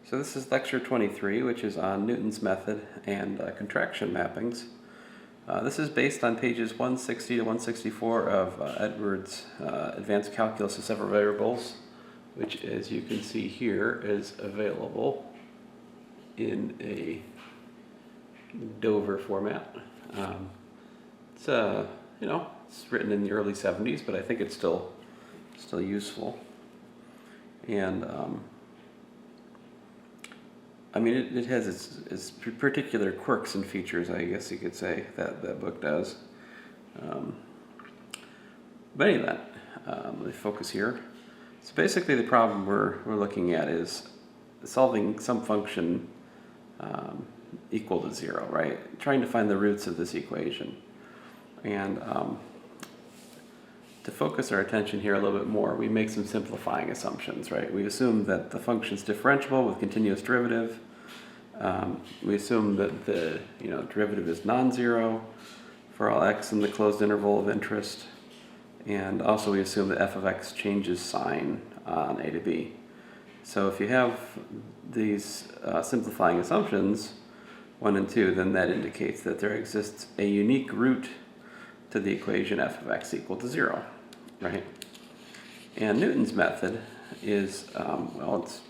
So this is lecture 23, which is on Newton's method and contraction mappings. This is based on pages 160 to 164 of Edwards' Advanced Calculus of Several Variables, which, as you can see here, is available in a Dover format. It's written in the early 70s, but I think it's still useful. And it has its particular quirks and features, I guess you could say, that book does. But anyway, let me focus here. So basically the problem we're looking at is solving some function equal to 0, right? Trying to find the roots of this equation. And to focus our attention here a little bit more, we make some simplifying assumptions, right? We assume that the function is differentiable with continuous derivative. We assume that the derivative is non-zero for all x in the closed interval of interest. And also we assume that f of x changes sign on a to b. So if you have these simplifying assumptions, 1 and 2, then that indicates that there exists a unique root to the equation f of x equal to 0, right? And Newton's method is, it's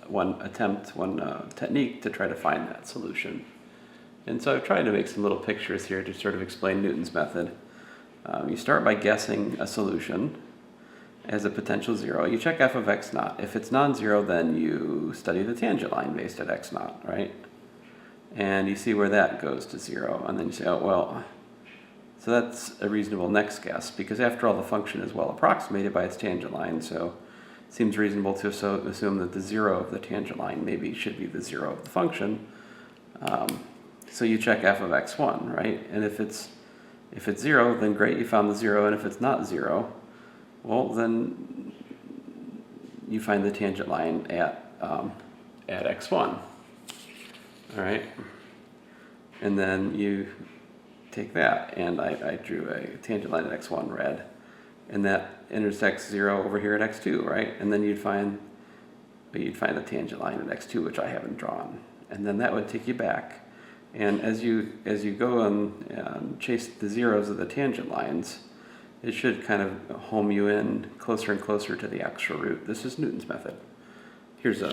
one technique to try to find that solution. And so I've tried to make some little pictures here to sort of explain Newton's method. You start by guessing a solution as a potential 0. You check f of x naught. If it's non-zero, then you study the tangent line based at x naught, right? And you see where that goes to 0. And then you say, oh, well, so that's a reasonable next guess, because after all, the function is well approximated by its tangent line, so it seems reasonable to assume that the 0 of the tangent line maybe should be the 0 of the function. So you check f of x1, right? And if it's 0, then great, you found the 0, and if it's not 0, well, then you find the tangent line at x1, all right? And then you take that, and I drew a tangent line at x1 red, and that intersects 0 over here at x2, right? And then you'd find the tangent line at x2, which I haven't drawn, and then that would take you back. And as you go and chase the zeros of the tangent lines, it should kind of home you in closer and closer to the actual root. This is Newton's method. Here's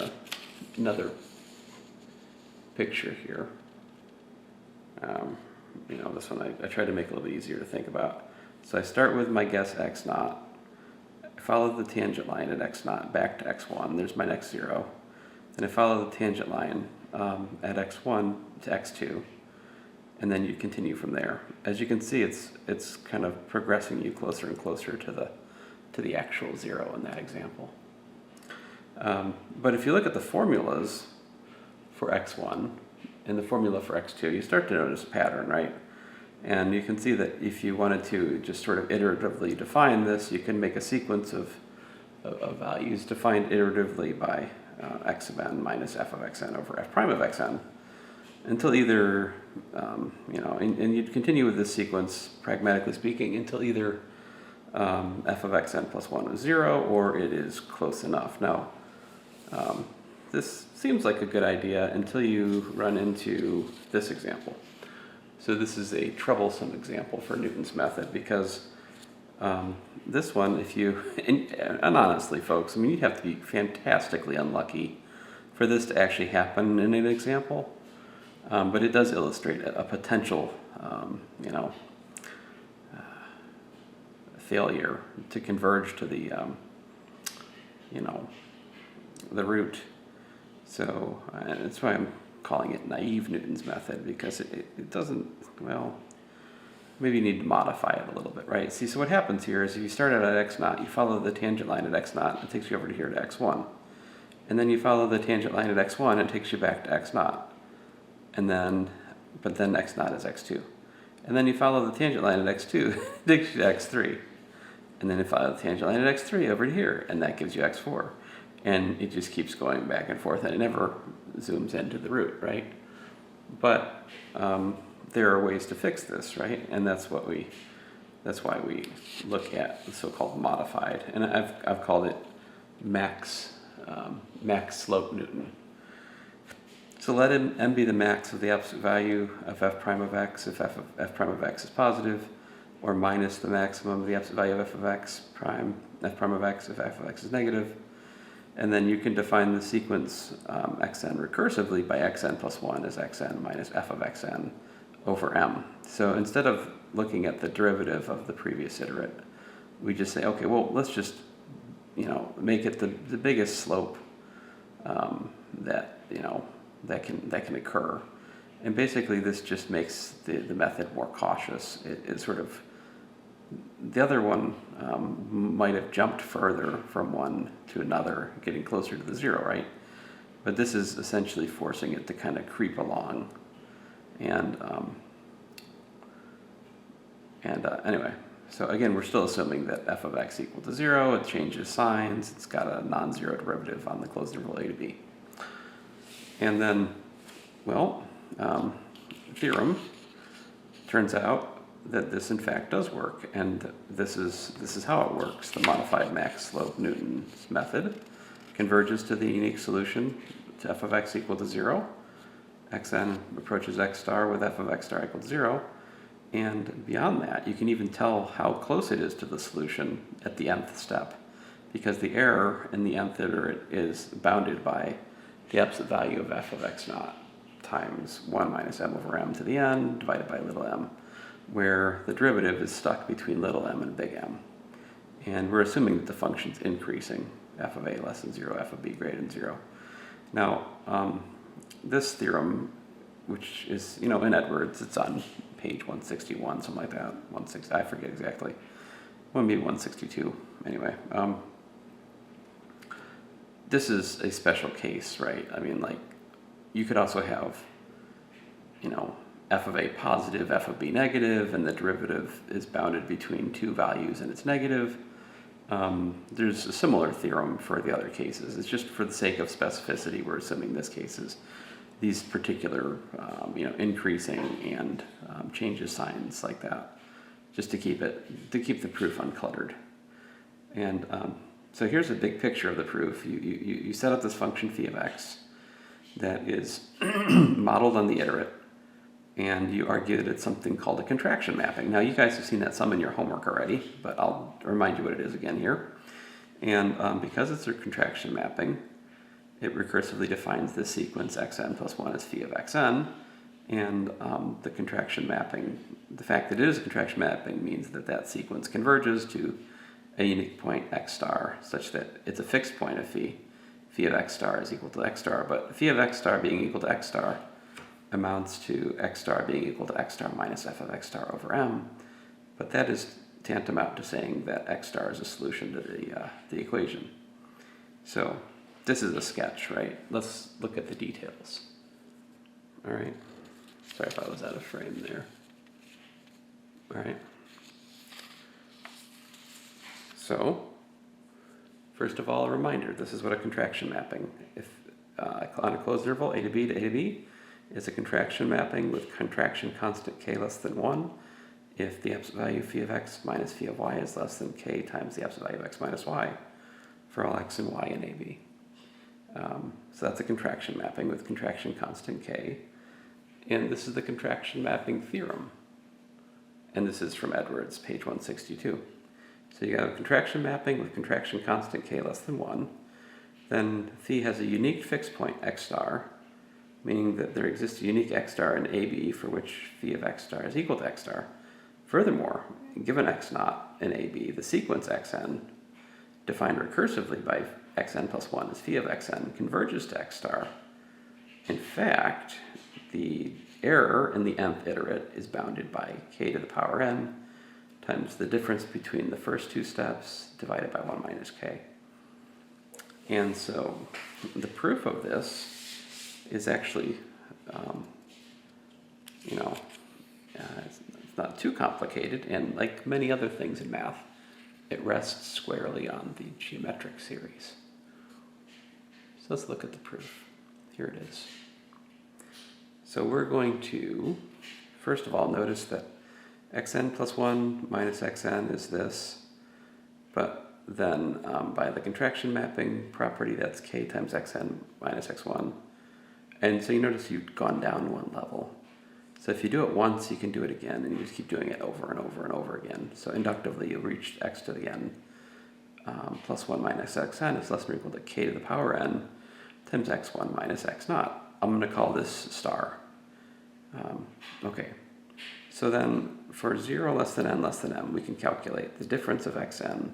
another picture here. This one I tried to make a little bit easier to think about. So I start with my guess x naught. I follow the tangent line at x naught back to x1. There's my next 0. Then I follow the tangent line at x1 to x2, and then you continue from there. As you can see, it's kind of progressing you closer and closer to the actual 0 in that example. But if you look at the formulas for x1 and the formula for x2, you start to notice a pattern, right? And you can see that if you wanted to just sort of iteratively define this, you can make a sequence of values defined iteratively by x of n minus f of xn over f prime of xn until either, and you'd continue with this sequence, pragmatically speaking, until either f of xn plus 1 is 0 or it is close enough. Now, this seems like a good idea until you run into this example. So this is a troublesome example for Newton's method because this one, and honestly, folks, you'd have to be fantastically unlucky for this to actually happen in an example. But it does illustrate a potential, failure to converge to the, the root. So and that's why I'm calling it naive Newton's method, because it doesn't, maybe you need to modify it a little bit, right? See, so what happens here is if you start out at x naught, you follow the tangent line at x naught, it takes you over to here to x1. And then you follow the tangent line at x1, it takes you back to x naught. But then x naught is x2. And then you follow the tangent line at x2, it takes you to x3. And then you follow the tangent line at x3 over to here, and that gives you x4. And it just keeps going back and forth, and it never zooms into the root, right? But there are ways to fix this, right? And that's why we look at the so-called modified, and I've called it max slope Newton. So let n be the max of the absolute value of f prime of x if f prime of x is positive, or minus the maximum of the absolute value of f prime of x if f of x is negative. And then you can define the sequence xn recursively by xn plus 1 as xn minus f of xn over m. So instead of looking at the derivative of the previous iterate, we just say, okay, well, let's just, make it the biggest slope that can occur. And basically this just makes the method more cautious. It sort of, the other one might have jumped further from one to another, getting closer to the 0, right? But this is essentially forcing it to kind of creep along. And anyway, so again, we're still assuming that f of x equal to 0. It changes signs. It's got a non-zero derivative on the closed interval a to b. And then, well, theorem turns out that this in fact does work, and this is how it works. The modified max slope Newton's method converges to the unique solution to f of x equal to 0. Xn approaches x star with f of x star equal to 0. And beyond that, you can even tell how close it is to the solution at the nth step, because the error in the nth iterate is bounded by the absolute value of f of x naught times 1 minus m over m to the n divided by little m, where the derivative is stuck between little m and big M. And we're assuming that the function's increasing, f of a less than 0, f of b greater than 0. Now, this theorem, which is, in Edwards, it's on page 161, something like that, 160, I forget exactly, maybe 162, anyway. This is a special case, right? I mean, like, you could also have, f of a positive, f of b negative, and the derivative is bounded between two values and it's negative. There's a similar theorem for the other cases. It's just for the sake of specificity, we're assuming this case is these particular, increasing and changes signs like that, just to keep the proof uncluttered. And so here's a big picture of the proof. You set up this function phi of x that is modeled on the iterate, and you argue that it's something called a contraction mapping. Now, you guys have seen that some in your homework already, but I'll remind you what it is again here. And because it's a contraction mapping, it recursively defines this sequence xn plus 1 as phi of xn, and the contraction mapping, the fact that it is a contraction mapping means that that sequence converges to a unique point x star, such that it's a fixed point of phi of x star is equal to x star, but phi of x star being equal to x star amounts to x star being equal to x star minus f of x star over m, but that is tantamount to saying that x star is a solution to the equation. So this is a sketch, right? Let's look at the details. All right. Sorry if I was out of frame there. All right. So, first of all, a reminder, this is what a contraction mapping, if on a closed interval, a to b, is a contraction mapping with contraction constant k less than 1 if the absolute value phi of x minus phi of y is less than k times the absolute value of x minus y for all x and y in AB. So that's a contraction mapping with contraction constant k. And this is the contraction mapping theorem. And this is from Edwards, page 162. So you have a contraction mapping with contraction constant k less than 1. Then phi has a unique fixed point x star, meaning that there exists a unique x star in AB for which phi of x star is equal to x star. Furthermore, given x naught in AB, the sequence xn, defined recursively by xn plus 1 as phi of xn, converges to x star. In fact, the error in the nth iterate is bounded by k to the power n times the difference between the first two steps divided by 1 minus k. And so the proof of this is actually, it's not too complicated, and like many other things in math, it rests squarely on the geometric series. So let's look at the proof. Here it is. So we're going to, first of all, notice that xn plus 1 minus xn is this, but then by the contraction mapping property, that's k times xn minus x1. And so you notice you've gone down one level. So if you do it once, you can do it again, and you just keep doing it over and over and over again. So inductively, you'll reach x to the n plus 1 minus xn is less than or equal to k to the power n times x1 minus x naught. I'm going to call this star. Okay, so then for 0 less than n less than m, we can calculate the difference of xn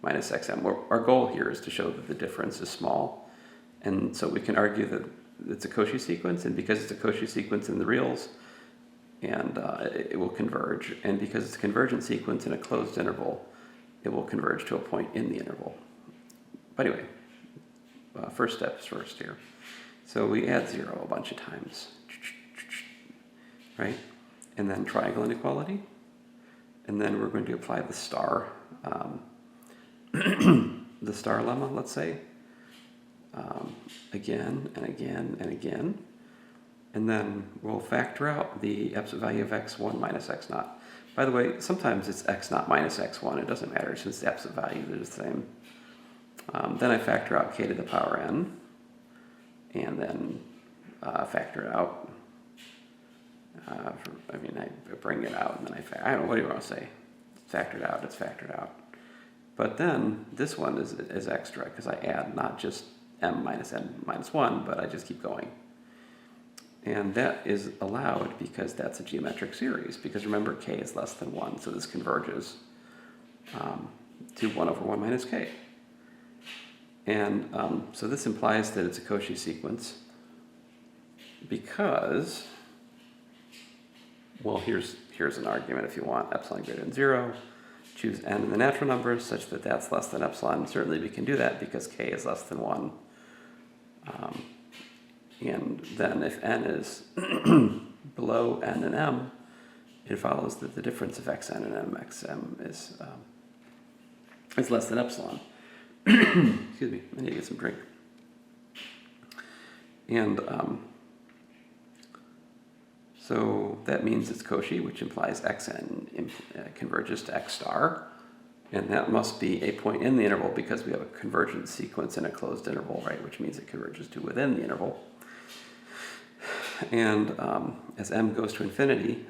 minus xm. Our goal here is to show that the difference is small. And so we can argue that it's a Cauchy sequence, and because it's a Cauchy sequence in the reals, and it will converge. And because it's a convergent sequence in a closed interval, it will converge to a point in the interval. But anyway, first steps first here. So we add 0 a bunch of times, right? And then triangle inequality. And then we're going to apply the star, the star lemma, let's say, again and again and again. And then we'll factor out the absolute value of x1 minus x naught. By the way, sometimes it's x naught minus x1. It doesn't matter since the absolute value is the same. Then I factor out k to the power n, and then factor it out. I bring it out, and then I don't know, what do you want to say? It's factored out, it's factored out. But then this one is extra, because I add not just m minus n minus 1, but I just keep going. And that is allowed because that's a geometric series, because remember, k is less than 1, so this converges to 1 over 1 minus k. And so this implies that it's a Cauchy sequence because, well, here's an argument if you want, epsilon greater than 0. Choose n in the natural numbers such that that's less than epsilon. Certainly we can do that because k is less than 1. And then if n is below n and m, it follows that the difference of xn and mxm is less than epsilon. Excuse me, I need to get some drink. And so that means it's Cauchy, which implies xn converges to x star. And that must be a point in the interval because we have a convergent sequence in a closed interval, right? Which means it converges to within the interval. And as m goes to infinity,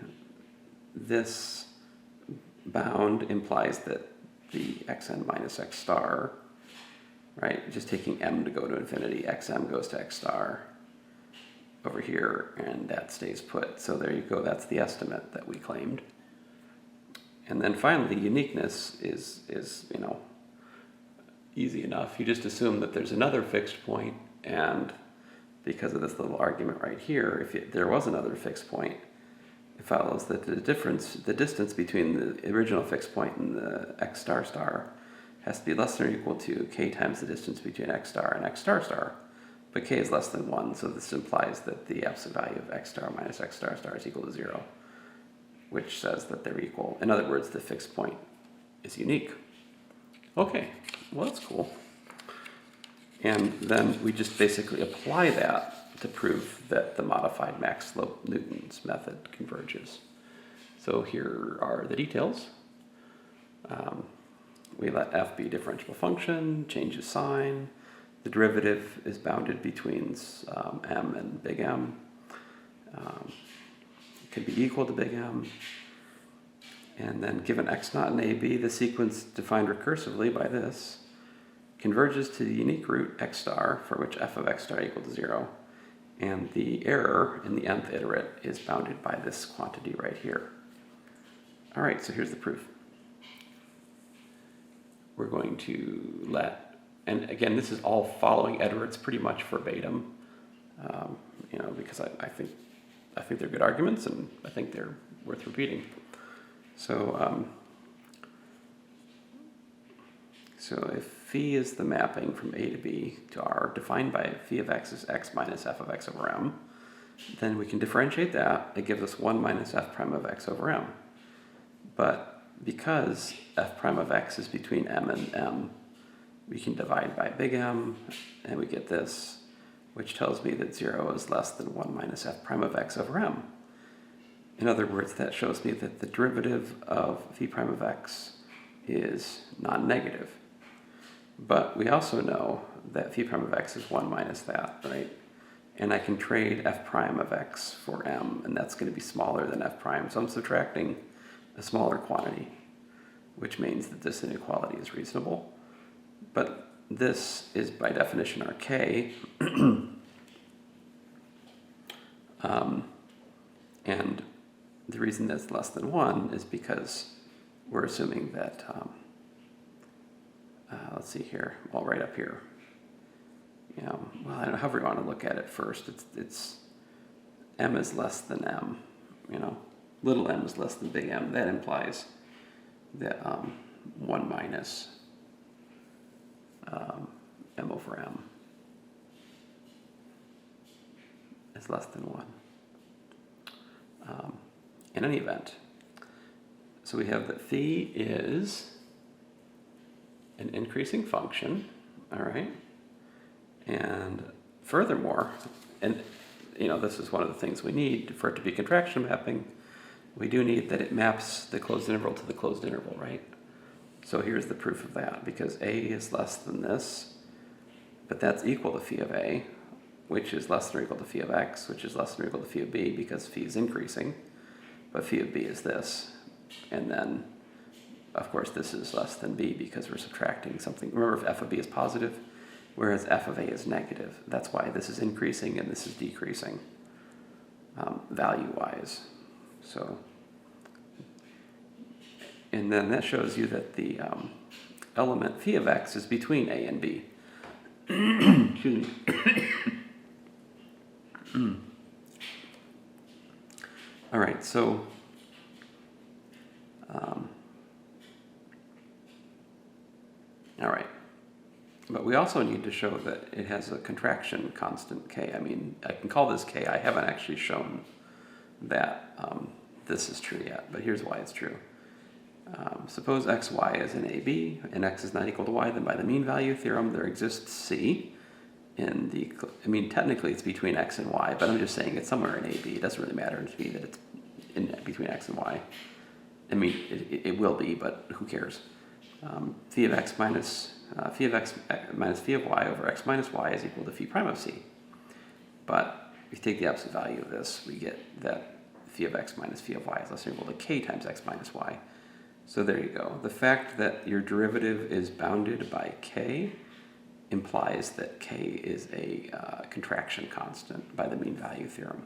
this bound implies that the xn minus x star, right? Just taking m to go to infinity, xm goes to x star over here, and that stays put. So there you go, that's the estimate that we claimed. And then finally, uniqueness is easy enough. You just assume that there's another fixed point, and because of this little argument right here, if there was another fixed point, it follows that the distance between the original fixed point and the x star star has to be less than or equal to k times the distance between x star and x star star. But k is less than 1, so this implies that the absolute value of x star minus x star star is equal to 0, which says that they're equal. In other words, the fixed point is unique. Okay, well, that's cool. And then we just basically apply that to prove that the modified Max-Slope-Newton's method converges. So here are the details. We let f be a differentiable function, changes sign. The derivative is bounded between m and big M. It could be equal to big M. And then given x naught and ab, the sequence defined recursively by this converges to the unique root x star, for which f of x star equal to 0. And the error in the nth iterate is bounded by this quantity right here. All right, so here's the proof. We're going to let, and again, this is all following iterates pretty much verbatim, because I think they're good arguments, and I think they're worth repeating. So, so if phi is the mapping from A to B to R, defined by phi of x is x minus f of x over m, then we can differentiate that. It gives us 1 minus f prime of x over m. But because f prime of x is between m and m, we can divide by big M, and we get this, which tells me that 0 is less than 1 minus f prime of x over m. In other words, that shows me that the derivative of phi prime of x is non-negative. But we also know that phi prime of x is 1 minus that, right? and I can trade f prime of x for m, and that's going to be smaller than f prime. So I'm subtracting a smaller quantity, which means that this inequality is reasonable. But this is by definition our k, and the reason that's less than 1 is because we're assuming that, let's see here, well, right up here, well, I don't know, however you want to look at it first, it's m is less than m, little m is less than big M. That implies that 1 minus m over m is less than 1. In any event, so we have that phi is an increasing function, all right? And furthermore, and this is one of the things we need for it to be contraction mapping, we do need that it maps the closed interval to the closed interval, right? So here's the proof of that, because a is less than this, but that's equal to phi of a, which is less than or equal to phi of x, which is less than or equal to phi of b, because phi is increasing, but phi of b is this. And then, of course, this is less than b because we're subtracting something. Remember, if f of b is positive, whereas f of a is negative. That's why this is increasing and this is decreasing value-wise. So, and then that shows you that the element phi of x is between a and b. Excuse me. All right, so all right, but we also need to show that it has a contraction constant k. I mean, I can call this k. I haven't actually shown that this is true yet, but here's why it's true. Suppose xy is in AB and x is not equal to y, then by the mean value theorem there exists C in the, technically it's between x and y, but I'm just saying it's somewhere in AB. It doesn't really matter to me that it's in between x and y. It will be, but who cares? Phi of x minus phi of y over x minus y is equal to phi prime of c. But if you take the absolute value of this, we get that phi of x minus phi of y is less than or equal to k times x minus y. So there you go. The fact that your derivative is bounded by k implies that k is a contraction constant by the mean value theorem.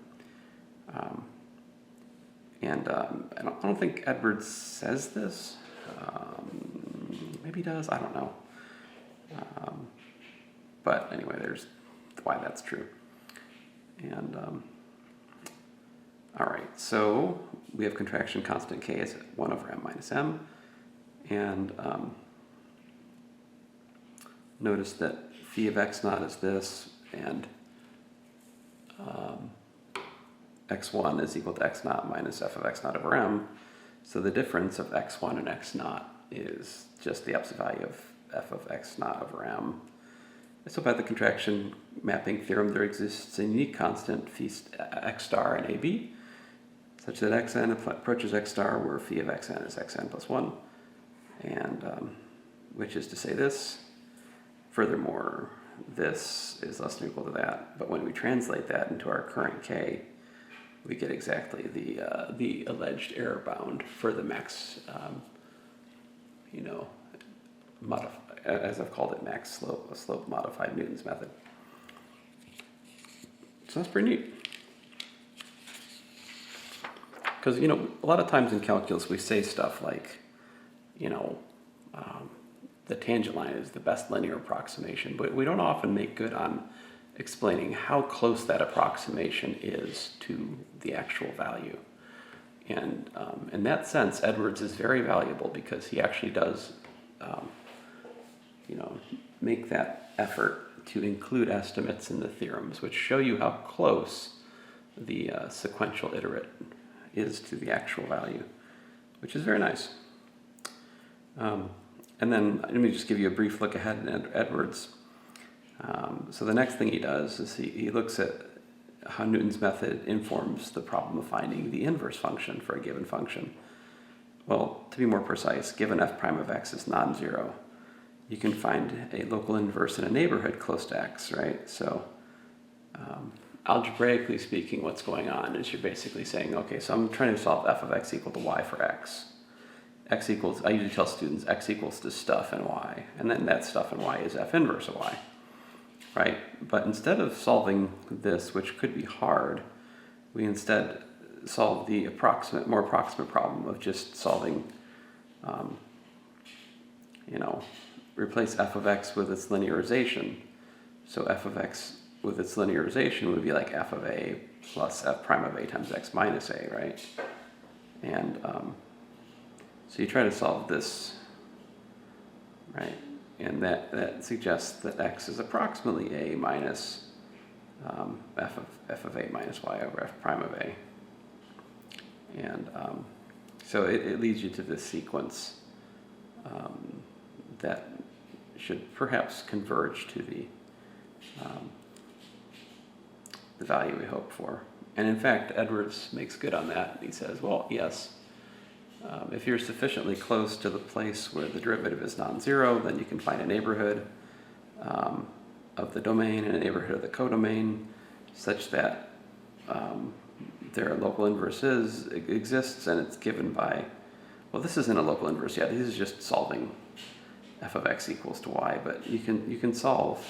I don't think Edwards says this. Maybe he does. I don't know. But anyway, there's why that's true. And all right, so we have contraction constant k is 1 over m minus m. And notice that phi of x naught is this, and x1 is equal to x naught minus f of x naught over m. So the difference of x1 and x naught is just the absolute value of f of x naught over m. So by the contraction mapping theorem, there exists a unique constant phi x star in AB, such that xn approaches x star where phi of xn is xn plus 1, and which is to say this. Furthermore, this is less than or equal to that, but when we translate that into our current k, we get exactly the alleged error bound for the max, as I've called it, max slope modified Newton's method. So that's pretty neat. Because, a lot of times in calculus we say stuff like, the tangent line is the best linear approximation, but we don't often make good on explaining how close that approximation is to the actual value. And in that sense, Edwards is very valuable because he actually does, make that effort to include estimates in the theorems, which show you how close the sequential iterate is to the actual value, which is very nice. And then let me just give you a brief look ahead at Edwards. So the next thing he does is he looks at how Newton's method informs the problem of finding the inverse function for a given function. Well, to be more precise, given f prime of x is non-zero, you can find a local inverse in a neighborhood close to x, right? So algebraically speaking, what's going on is you're basically saying, okay, so I'm trying to solve f of x equal to y for x. X equals, I usually tell students, x equals to stuff and y, and then that stuff and y is f inverse of y, right? But instead of solving this, which could be hard, we instead solve the more approximate problem of just solving, replace f of x with its linearization. So f of x with its linearization would be like f of a plus f prime of a times x minus a, right? And so you try to solve this, right? And that suggests that x is approximately a minus f of a minus y over f prime of a. And so it leads you to this sequence that should perhaps converge to the value we hope for. And in fact, Edwards makes good on that. He says, well, yes, if you're sufficiently close to the place where the derivative is non-zero, then you can find a neighborhood of the domain and a neighborhood of the codomain such that their local inverse exists, and it's given by, well, this isn't a local inverse yet. This is just solving f of x equals to y, but you can solve,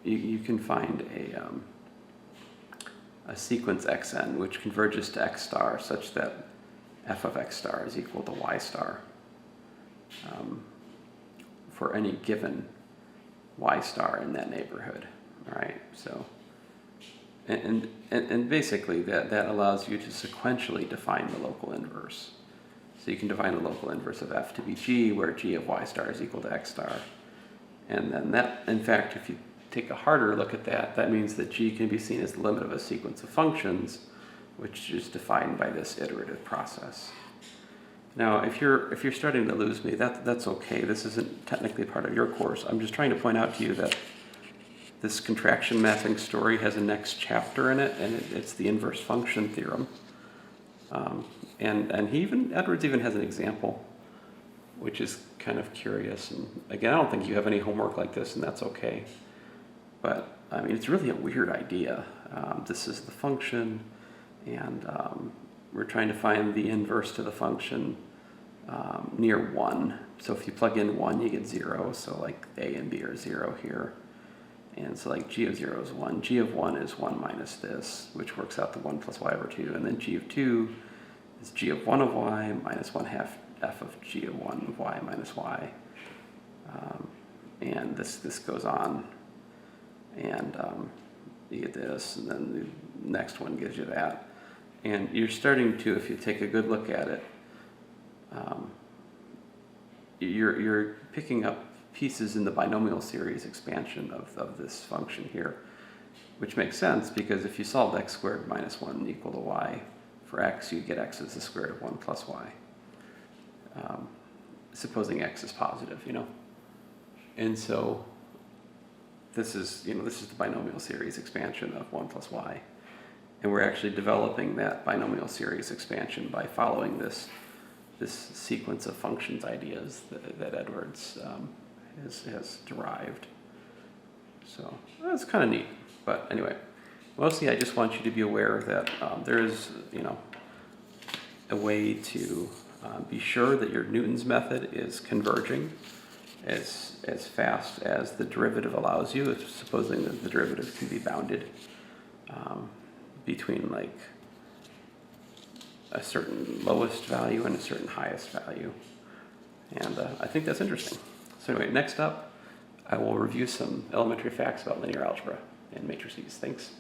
you can find a sequence xn which converges to x star such that f of x star is equal to y star for any given y star in that neighborhood. All right, so and basically that allows you to sequentially define the local inverse. So you can define the local inverse of f to be g, where g of y star is equal to x star. And then that, in fact, if you take a harder look at that, that means that g can be seen as the limit of a sequence of functions, which is defined by this iterative process. Now, if you're starting to lose me, that's okay. This isn't technically part of your course. I'm just trying to point out to you that this contraction mapping story has a next chapter in it, and it's the inverse function theorem. And Edwards even has an example, which is kind of curious. And again, I don't think you have any homework like this, and that's okay. But I mean, it's really a weird idea. This is the function, and we're trying to find the inverse to the function near 1. So if you plug in 1, you get 0. So like a and b are 0 here. And so like g of 0 is 1. G of 1 is 1 minus this, which works out to 1 plus y over 2. And then g of 2 is g of 1 of y minus 1 half f of g of 1 of y minus y. And this goes on. And you get this, and then the next one gives you that. And you're starting to, if you take a good look at it, you're picking up pieces in the binomial series expansion of this function here, which makes sense because if you solved x squared minus 1 equal to y for x, you get x as the square root of 1 plus y, supposing x is positive, And so this is the binomial series expansion of 1 plus y. And we're actually developing that binomial series expansion by following this sequence of functions ideas that Edwards has derived. So that's kind of neat. But anyway, mostly I just want you to be aware that there is, a way to be sure that your Newton's method is converging as fast as the derivative allows you, supposing that the derivative can be bounded between like a certain lowest value and a certain highest value. And I think that's interesting. So anyway, next up, I will review some elementary facts about linear algebra and matrices. Thanks.